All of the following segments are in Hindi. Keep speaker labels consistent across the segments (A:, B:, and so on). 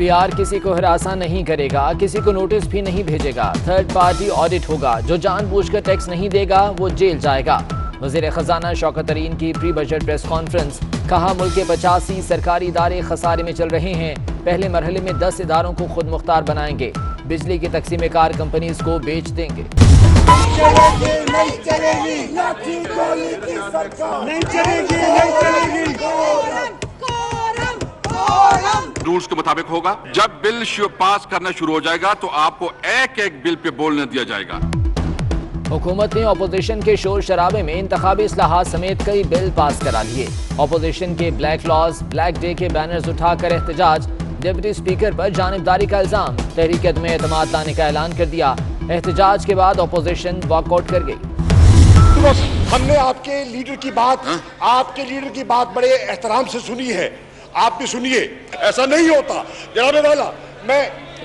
A: एफबीआर किसी को हिरासा नहीं करेगा, किसी को नोटिस भी नहीं भेजेगा। थर्ड पार्टी ऑडिट होगा। जो जानबूझकर टैक्स नहीं देगा वो जेल जाएगा। वज़ीर खजाना शौकत तरीन की प्री बजट प्रेस कॉन्फ्रेंस। कहा मुल्क के 85 सरकारी इदारे खसारे में चल रहे हैं। पहले मरहले में 10 इदारों को खुद मुख्तार बनाएंगे। बिजली की तकसीम कार कंपनीज को बेच देंगे।
B: रूल्स के मुताबिक होगा। जब बिल पास करना शुरू हो जाएगा तो आपको एक एक बिल पे बोलने दिया जाएगा।
A: हुकूमत ने अपोजिशन के शोर शराबे में इंतखाबी इस्लाहात समेत कई बिल पास करा लिए। अपोजिशन के ब्लैक लॉज, ब्लैक डे के बैनर्स उठाकर एहतजाज। डिप्टी स्पीकर पर जानिबदारी का इल्जाम। तहरीक अदम एतमाद लाने का ऐलान कर दिया। एहतजाज के बाद अपोजिशन वॉकआउट कर गई।
C: हमने आपके लीडर की बात बड़े एहतराम से सुनी है। आप भी सुनिए, ऐसा नहीं होता जनाब वाला। मैं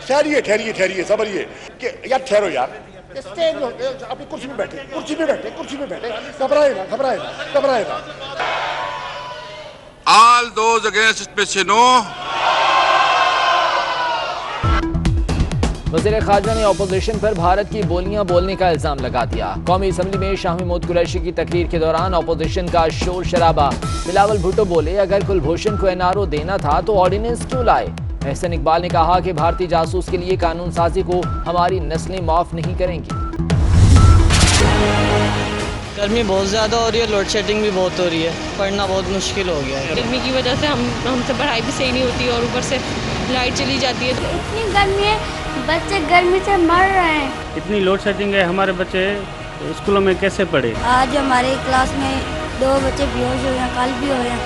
C: ठहरिए सबरिए कि यार ठहरो यार, अपनी कुर्सी में बैठे, घबराए ना।
B: All those against it पे say no।
A: वज़ीर ख़ारजा ने अपोजिशन पर भारत की बोलियां बोलने का इल्जाम लगा दिया। कौमी असम्बली में शाह महमूद कुरैशी की तकरीर के दौरान अपोजिशन का शोर शराबा। बिलावल भुट्टो बोले अगर कुलभूषण को एनआरओ देना था तो ऑर्डिनेंस क्यों लाए। एहसन इकबाल ने कहा कि भारतीय जासूस के लिए कानून साजी को हमारी नस्लें माफ नहीं करेंगी।
D: गर्मी बहुत ज़्यादा हो रही है, लोड शेडिंग भी बहुत हो रही है, पढ़ना बहुत मुश्किल हो गया है।
E: गर्मी की वजह से हमसे पढ़ाई भी सही नहीं होती और ऊपर से लाइट चली जाती है।
F: इतनी गर्मी है, बच्चे गर्मी से मर रहे हैं।
G: इतनी लोड शेडिंग है, हमारे बच्चे स्कूलों में कैसे पढ़े।
F: आज हमारे क्लास में 2 बच्चे बेहोश हुए हैं, कल भी हुए हैं।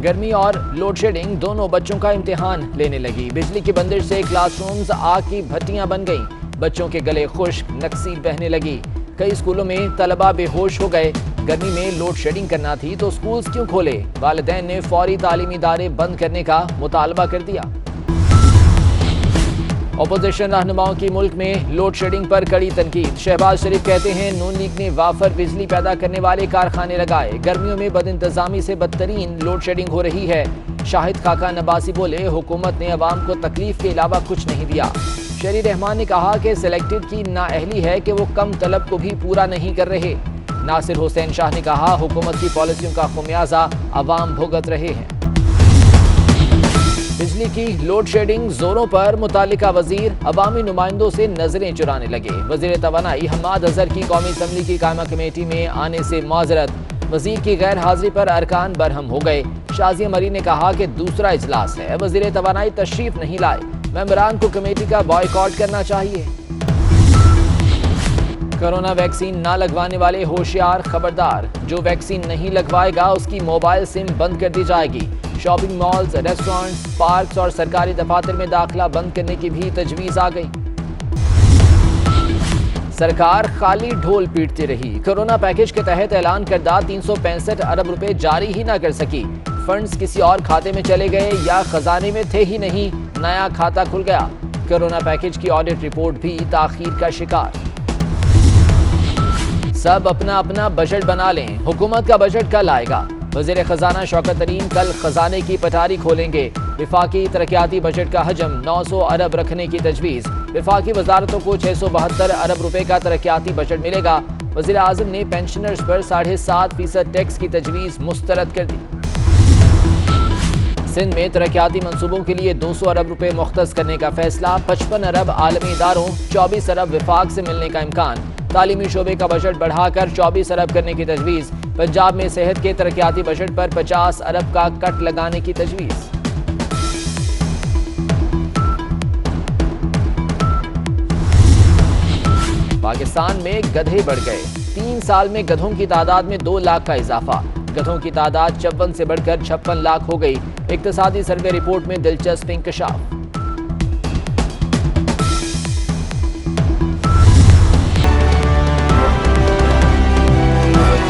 A: गर्मी और लोड शेडिंग दोनों बच्चों का इम्तिहान लेने लगी। बिजली की बंदिश से क्लासरूम्स आग की भट्टियां बन गईं। बच्चों के गले खुश्क, नक्सीर बहने लगी। कई स्कूलों में तलबा बेहोश हो गए। गर्मी में लोड शेडिंग करना थी तो स्कूल्स क्यों खोले। वालिदैन ने फौरी तालीमी इदारे बंद करने का मुतालबा कर दिया। अपोजिशन रहनुमाओं की मुल्क में लोड शेडिंग पर कड़ी तनकीद। शहबाज शरीफ कहते हैं नून लीग ने वाफर बिजली पैदा करने वाले कारखाने लगाए। गर्मियों में बदइंतजामी से बदतरीन लोड शेडिंग हो रही है। शाहिद खाका नबासी बोले हुकूमत ने अवाम को तकलीफ के अलावा कुछ नहीं दिया। शरी रहमान ने कहा कि सिलेक्टेड की नाअहली है कि वो कम तलब को भी पूरा नहीं कर रहे। नासिर हुसैन शाह ने कहा हुकूमत की पॉलिसियों का खुमियाजा अवाम भुगत रहे हैं। बिजली की लोड शेडिंग जोरों पर। मुतालिका वजीर अवामी नुमाइंदों से नजरें चुराने लगे। वजीर तवानाई हम्माद अजहर की कौमी असम्बली की कायमा कमेटी में आने से माजरत। वजीर की गैर हाजिरी पर अरकान बरहम हो गए। शाजिया मरी ने कहा कि दूसरा इजलास है, वजीर तवानाई तशरीफ नहीं लाए। मेंबरान को कमेटी का बॉयकॉट करना चाहिए। कोरोना वैक्सीन ना लगवाने वाले होशियार, खबरदार। जो वैक्सीन नहीं लगवाएगा उसकी मोबाइल सिम बंद कर दी जाएगी। शॉपिंग मॉल्स, रेस्टोरेंट्स, पार्क्स और सरकारी दफातर में दाखिला बंद करने की भी तजवीज आ गई। सरकार खाली ढोल पीटती रही। कोरोना पैकेज के तहत ऐलान करदा 365 अरब रुपए जारी ही ना कर सकी। फंड्स किसी और खाते में चले गए या खजाने में थे ही नहीं, नया खाता खुल गया। कोरोना पैकेज की ऑडिट रिपोर्ट भी ताखीर का शिकार। सब अपना अपना बजट बना लें। हुकूमत का बजट कल आएगा। वज़ीर खजाना शौकत तरीन कल खजाने की पटारी खोलेंगे। विफाकी तरक्याती बजट का हजम 900 अरब रखने की तजवीज़। विफाकी वजारतों को 672 अरब रुपए का तरक्याती बजट मिलेगा। वज़ीर आज़म ने पेंशनर्स पर 7.5% टैक्स की तजवीज़ मुस्तरद कर दी। सिंध में तरक्याती मंसूबों के लिए 200 अरब रुपए मुख्तस करने का फैसला। 55 अरब आलमी इदारों, 24 अरब विफाक से मिलने का इम्कान। तालीमी शोबे का बजट बढ़ाकर 24 अरब करने की तजवीज़। पंजाब में सेहत के तरक्याती बजट पर 50 अरब का कट लगाने की तजवीज़। पाकिस्तान में गधे बढ़ गए। 3 साल में गधों की तादाद में 2 लाख का इजाफा। गधों की तादाद 54 से बढ़कर 56 लाख हो गई। इक्तिसादी सर्वे रिपोर्ट में दिलचस्प इंकशाफ।